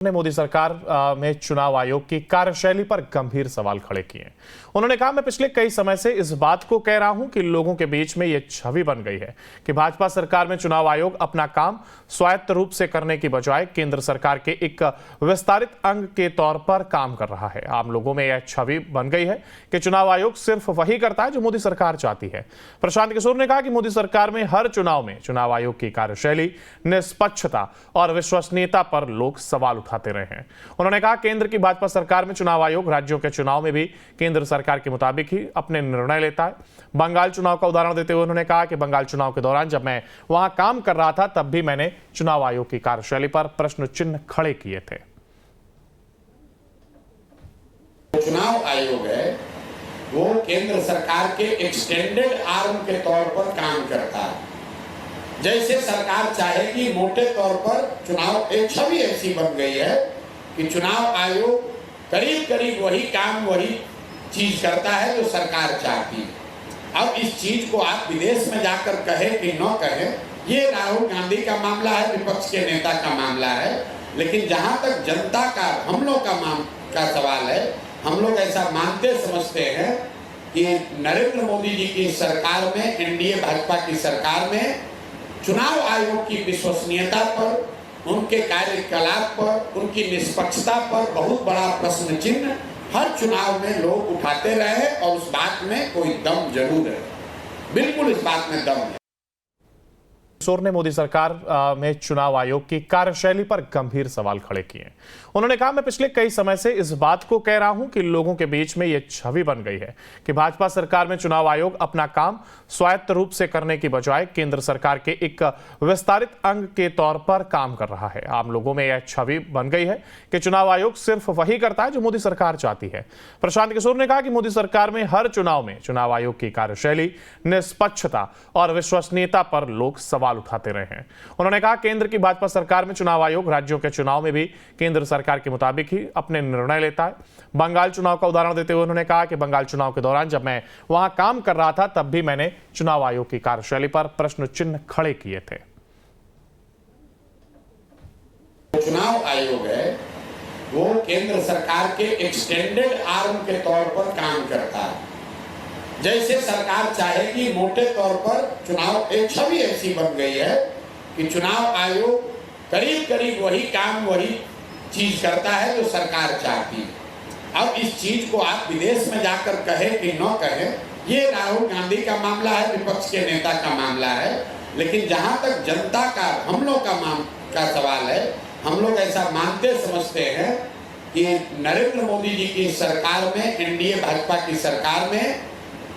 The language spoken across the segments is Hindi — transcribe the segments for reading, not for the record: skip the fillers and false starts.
ने मोदी सरकार में चुनाव आयोग की कार्यशैली पर गंभीर सवाल खड़े किए। उन्होंने कहा, मैं पिछले कई समय से इस बात को कह रहा हूं कि लोगों के बीच में यह छवि बन गई है कि भाजपा सरकार में चुनाव आयोग अपना काम स्वायत्त रूप से करने की बजाय केंद्र सरकार के एक विस्तारित अंग के तौर पर काम कर रहा है। आम लोगों में यह छवि बन गई है कि चुनाव आयोग सिर्फ वही करता है जो मोदी सरकार चाहती है। प्रशांत किशोर ने कहा कि मोदी सरकार में हर चुनाव में चुनाव आयोग की कार्यशैली, निष्पक्षता और विश्वसनीयता पर लोग सवाल उठाते रहे हैं। उन्होंने कहा, केंद्र की भाजपा सरकार में चुनाव आयोग राज्यों के चुनाव में भी केंद्र सरकार के मुताबिक ही अपने निर्णय लेता है। बंगाल चुनाव का उदाहरण देते हुए उन्होंने कहा कि बंगाल चुनाव के दौरान जब मैं वहां काम कर रहा था तब भी मैंने चुनाव आयोग की कार्यशैली पर प्रश्न चिन्ह खड़े किए थे। चुनाव आयोग है वो केंद्र सरकार के एक्सटेंडेड आर्म के तौर पर काम करता है। जैसे सरकार चाहेगी, मोटे तौर पर चुनाव एक छवि ऐसी बन गई है कि चुनाव आयोग करीब करीब वही काम, वही चीज करता है जो सरकार चाहती है। अब इस चीज को आप विदेश में जाकर कहे कि न कहे, ये राहुल गांधी का मामला है, विपक्ष के नेता का मामला है। लेकिन जहां तक जनता का, हम लोग का सवाल है, हम लोग ऐसा मानते समझते हैं कि नरेंद्र मोदी जी की सरकार में, एनडीए भाजपा की सरकार में चुनाव आयोग की विश्वसनीयता पर, उनके कार्यकलाप पर, उनकी निष्पक्षता पर बहुत बड़ा प्रश्न चिन्ह हर चुनाव में लोग उठाते रहे और उस बात में कोई दम जरूर है। बिल्कुल इस बात में दम है। किशोर ने मोदी सरकार में चुनाव आयोग की कार्यशैली पर गंभीर सवाल खड़े किए। उन्होंने कहा, मैं पिछले कई समय से इस बात को कह रहा हूं कि लोगों के बीच में यह छवि बन गई है कि भाजपा सरकार में चुनाव आयोग अपना काम स्वायत्त रूप से करने की बजाय केंद्र सरकार के एक विस्तारित अंग के तौर पर काम कर रहा है। आम लोगों में यह छवि बन गई है कि चुनाव आयोग सिर्फ वही करता है जो मोदी सरकार चाहती है। प्रशांत किशोर ने कहा कि मोदी सरकार में हर चुनाव में चुनाव आयोग की कार्यशैली, निष्पक्षता और विश्वसनीयता पर लोग सवाल उठाते रहे हैं। उन्होंने कहा, केंद्र की भाजपा सरकार में चुनाव आयोग राज्यों के चुनाव में भी केंद्र सरकार के मुताबिक ही अपने निर्णय लेता है। बंगाल चुनाव का उदाहरण देते हुए उन्होंने कहा कि बंगाल चुनाव के दौरान जब मैं वहां काम कर रहा था तब भी मैंने चुनाव आयोग की कार्यशैली पर प्रश्न चिन्ह खड़े किए थे। चुनाव आयोग है वो केंद्र सरकार के एक्सटेंडेड आर्म के तौर पर काम करता है। जैसे सरकार चाहेगी, मोटे तौर पर चुनाव एक छवि ऐसी बन गई है कि चुनाव आयोग करीब करीब वही काम, वही चीज करता है जो सरकार चाहती है। अब इस चीज को आप विदेश में जाकर कहे कि न कहे, ये राहुल गांधी का मामला है, विपक्ष के नेता का मामला है। लेकिन जहां तक जनता का, हम लोग का सवाल है, हम लोग ऐसा मानते समझते हैं कि नरेंद्र मोदी जी की सरकार में, एनडीए भाजपा की सरकार में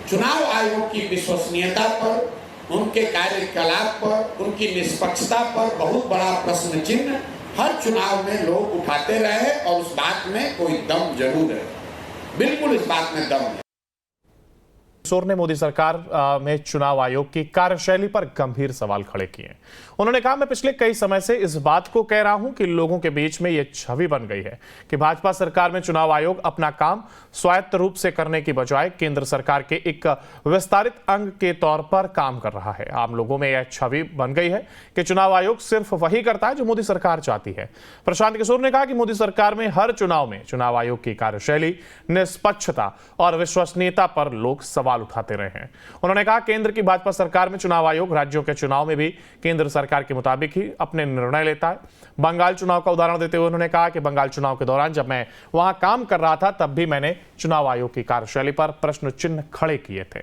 चुनाव आयोग की विश्वसनीयता पर, उनके कार्यकलाप पर, उनकी निष्पक्षता पर बहुत बड़ा प्रश्न चिन्ह हर चुनाव में लोग उठाते रहे और उस बात में कोई दम जरूर है। बिल्कुल इस बात में दम है। किशोर ने मोदी सरकार में चुनाव आयोग की कार्यशैली पर गंभीर सवाल खड़े किए। उन्होंने कहा, मैं पिछले कई समय से इस बात को कह रहा हूं कि लोगों के बीच में यह छवि बन गई है कि भाजपा सरकार में चुनाव आयोग अपना काम स्वायत्त रूप से करने की बजाय केंद्र सरकार के एक विस्तारित अंग के तौर पर काम कर रहा है। आम लोगों में यह छवि बन गई है कि चुनाव आयोग सिर्फ वही करता है जो मोदी सरकार चाहती है। प्रशांत किशोर ने कहा कि मोदी सरकार में हर चुनाव में चुनाव आयोग की कार्यशैली, निष्पक्षता और विश्वसनीयता पर लोग सवाल उठाते रहे हैं। उन्होंने कहा, केंद्र की भाजपा सरकार में चुनाव आयोग राज्यों के चुनाव में भी केंद्र सरकार के मुताबिक ही अपने निर्णय लेता है। बंगाल चुनाव का उदाहरण देते हुए उन्होंने कहा कि बंगाल चुनाव के दौरान जब मैं वहां काम कर रहा था तब भी मैंने चुनाव आयोग की कार्यशैली पर प्रश्न चिन्ह खड़े किए थे।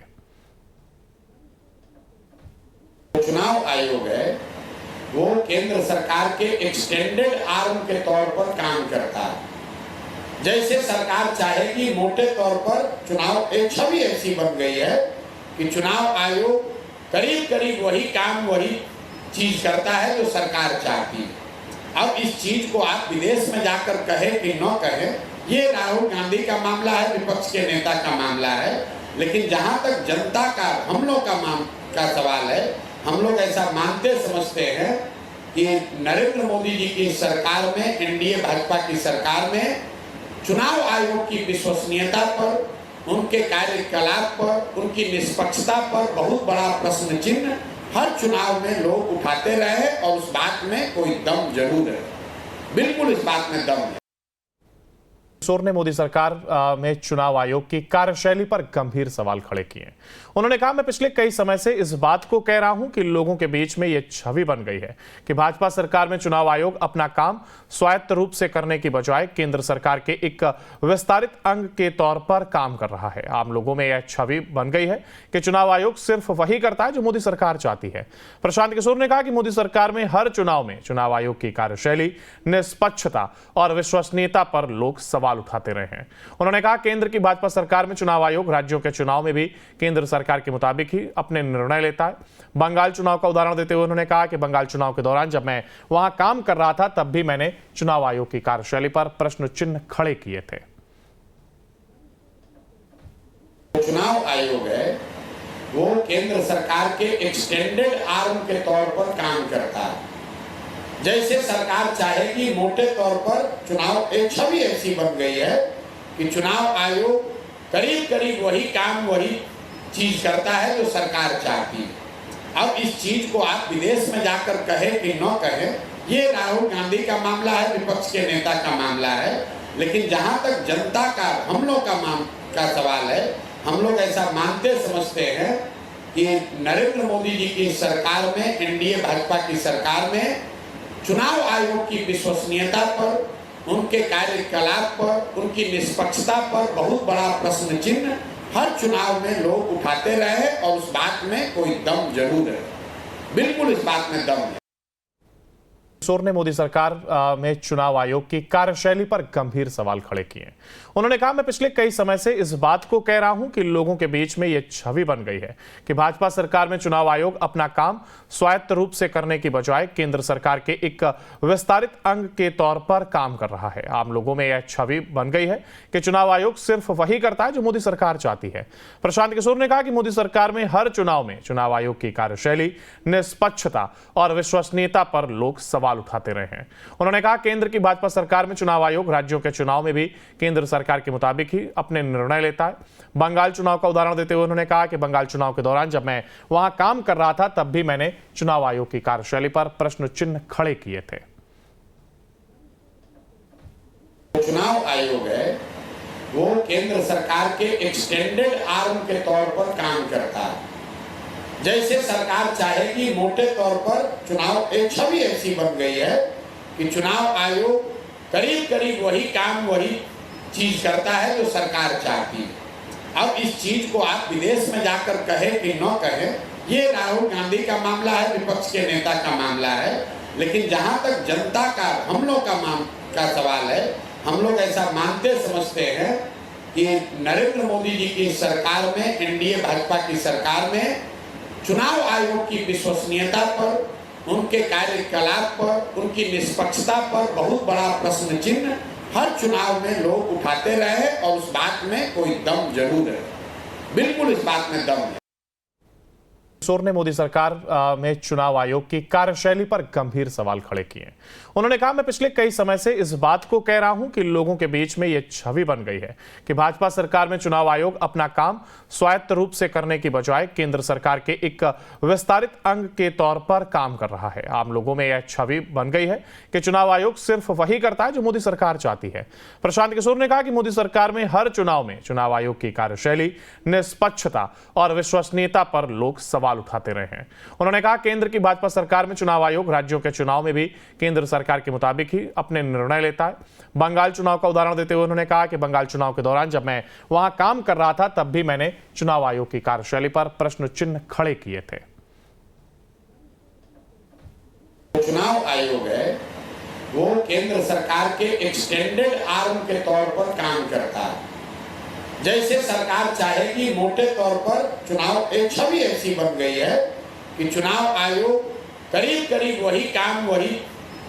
चुनाव आयोग है वो केंद्र सरकार के एक्सटेंडेड आर्म के तौर पर काम करता है। जैसे सरकार चाहेगी, मोटे तौर पर चुनाव एक छवि ऐसी बन गई है कि चुनाव आयोग करीब करीब वही काम, वही चीज करता है जो सरकार चाहती है। अब इस चीज को आप विदेश में जाकर कहे कि न कहे, ये राहुल गांधी का मामला है, विपक्ष के नेता का मामला है। लेकिन जहां तक जनता का, हम लोग का सवाल है, हम लोग ऐसा मानते समझते हैं कि नरेंद्र मोदी जी की सरकार में, एनडीए भाजपा की सरकार में चुनाव आयोग की विश्वसनीयता पर, उनके कार्यकलाप पर, उनकी निष्पक्षता पर बहुत बड़ा प्रश्न चिन्ह हर चुनाव में लोग उठाते रहे और उस बात में कोई दम जरूर है। बिल्कुल इस बात में दम है। किशोर ने मोदी सरकार में चुनाव आयोग की कार्यशैली पर गंभीर सवाल खड़े किए। उन्होंने कहा, मैं पिछले कई समय से इस बात को कह रहा हूं कि लोगों के बीच में यह छवि बन गई है कि भाजपा सरकार में चुनाव आयोग अपना काम स्वायत्त रूप से करने की बजाय केंद्र सरकार के एक विस्तारित अंग के तौर पर काम कर रहा है। आम लोगों में यह छवि बन गई है कि चुनाव आयोग सिर्फ वही करता है जो मोदी सरकार चाहती है। प्रशांत किशोर ने कहा कि मोदी सरकार में हर चुनाव में चुनाव आयोग की कार्यशैली, निष्पक्षता और विश्वसनीयता पर लोग सवाल उठाते रहे हैं। उन्होंने कहा, केंद्र की भाजपा सरकार में चुनाव आयोग राज्यों के चुनाव में भी केंद्र सरकार के मुताबिक ही अपने निर्णय लेता है। बंगाल चुनाव का उदाहरण देते हुए उन्होंने कहा कि बंगाल चुनाव के दौरान जब मैं वहां काम कर रहा था तब भी मैंने चुनाव आयोग की कार्यशैली पर प्रश्न चिन्ह खड़े किए थे। चुनाव आयोग है वो केंद्र सरकार के एक्सटेंडेड आर्म के तौर पर काम करता है। जैसे सरकार चाहेगी, मोटे तौर पर चुनाव एक छवि ऐसी बन गई है कि चुनाव आयोग करीब करीब वही काम, वही चीज करता है जो सरकार चाहती है। अब इस चीज को आप विदेश में जाकर कहे कि न कहे, ये राहुल गांधी का मामला है, विपक्ष के नेता का मामला है। लेकिन जहां तक जनता का, हम लोग का सवाल है, हम लोग ऐसा मानते समझते हैं कि नरेंद्र मोदी जी की सरकार में, एनडीए भाजपा की सरकार में चुनाव आयोग की विश्वसनीयता पर, उनके कार्यकलाप पर, उनकी निष्पक्षता पर बहुत बड़ा प्रश्न चिन्ह हर चुनाव में लोग उठाते रहे और उस बात में कोई दम जरूर है। बिल्कुल इस बात में दम है। किशोर ने मोदी सरकार में चुनाव आयोग की कार्यशैली पर गंभीर सवाल खड़े किए। उन्होंने कहा, मैं पिछले कई समय से इस बात को कह रहा हूं कि लोगों के बीच में यह छवि बन गई है कि भाजपा सरकार में चुनाव आयोग अपना काम स्वायत्त रूप से करने की बजाय केंद्र सरकार के एक विस्तारित अंग के तौर पर काम कर रहा है। आम लोगों में यह छवि बन गई है कि चुनाव आयोग सिर्फ वही करता है जो मोदी सरकार चाहती है। प्रशांत किशोर ने कहा कि मोदी सरकार में हर चुनाव में चुनाव आयोग की कार्यशैली, निष्पक्षता और विश्वसनीयता पर लोग सवाल उठाते रहे हैं। उन्होंने कहा, केंद्र की भाजपा सरकार में चुनाव आयोग राज्यों के चुनाव में भी केंद्र सरकार के मुताबिक ही अपने निर्णय लेता है। बंगाल चुनाव का उदाहरण देते हुए उन्होंने कहा कि बंगाल चुनाव के दौरान जब मैं वहां काम कर रहा था तब भी मैंने चुनाव आयोग की कार्यशैली पर प्रश्न चिन्ह खड़े किए थे। चुनाव आयोग है वो केंद्र सरकार के एक्सटेंडेड आर्म के तौर पर काम करता है। जैसे सरकार चाहेगी, मोटे तौर पर चुनाव एक छवि ऐसी बन गई है कि चुनाव आयोग करीब करीब वही काम, वही चीज करता है जो सरकार चाहती है। अब इस चीज को आप विदेश में जाकर कहे कि न कहे, ये राहुल गांधी का मामला है, विपक्ष के नेता का मामला है। लेकिन जहां तक जनता का, हम लोग का सवाल है, हम लोग ऐसा मानते समझते हैं कि नरेंद्र मोदी जी की सरकार में, एनडीए भाजपा की सरकार में चुनाव आयोग की विश्वसनीयता पर, उनके कार्यकलाप पर, उनकी निष्पक्षता पर बहुत बड़ा प्रश्न चिन्ह हर चुनाव में लोग उठाते रहे और उस बात में कोई दम जरूर है। बिल्कुल इस बात में दम है। किशोर ने मोदी सरकार में चुनाव आयोग की कार्यशैली पर गंभीर सवाल खड़े किए। उन्होंने कहा, मैं पिछले कई समय से इस बात को कह रहा हूं कि लोगों के बीच में यह छवि बन गई है कि भाजपा सरकार में चुनाव आयोग अपना काम स्वायत्त रूप से करने की बजाय केंद्र सरकार के एक विस्तारित अंग के तौर पर काम कर रहा है। आम लोगों में यह छवि बन गई है कि चुनाव आयोग सिर्फ वही करता है जो मोदी सरकार चाहती है। प्रशांत किशोर ने कहा कि मोदी सरकार में हर चुनाव में चुनाव आयोग की कार्यशैली, निष्पक्षता और विश्वसनीयता पर लोग सवाल उठाते रहे हैं। उन्होंने कहा, केंद्र की भाजपा सरकार में चुनाव आयोग राज्यों के चुनाव में भी केंद्र सरकार के मुताबिक ही अपने निर्णय लेता है। बंगाल चुनाव का उदाहरण देते हुए उन्होंने कहा कि बंगाल चुनाव के दौरान जब मैं वहां काम कर रहा था तब भी मैंने चुनाव आयोग की कार्यशैली पर प्रश्न चिन्ह खड़े किए थे। चुनाव आयोग है वो केंद्र सरकार के एक्सटेंडेड आर्म के तौर पर काम करता है। जैसे सरकार चाहेगी, मोटे तौर पर चुनाव एक छवि ऐसी बन गई है कि चुनाव आयोग करीब करीब वही काम, वही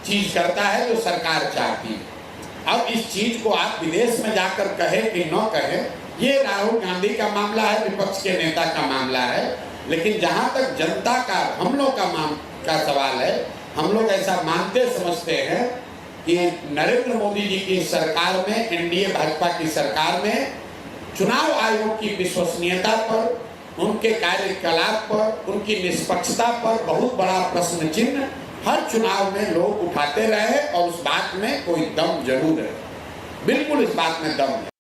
चीज करता है जो सरकार चाहती है। अब इस चीज को आप विदेश में जाकर कहे कि न कहे, ये राहुल गांधी का मामला है, विपक्ष के नेता का मामला है। लेकिन जहां तक जनता का, हम लोग का सवाल है, हम लोग ऐसा मानते समझते हैं कि नरेंद्र मोदी जी की सरकार में, एनडीए भाजपा की सरकार में चुनाव आयोग की विश्वसनीयता पर, उनके कार्यकलाप पर, उनकी निष्पक्षता पर बहुत बड़ा प्रश्न चिन्ह हर चुनाव में लोग उठाते रहे और उस बात में कोई दम जरूर है, बिल्कुल इस बात में दम है।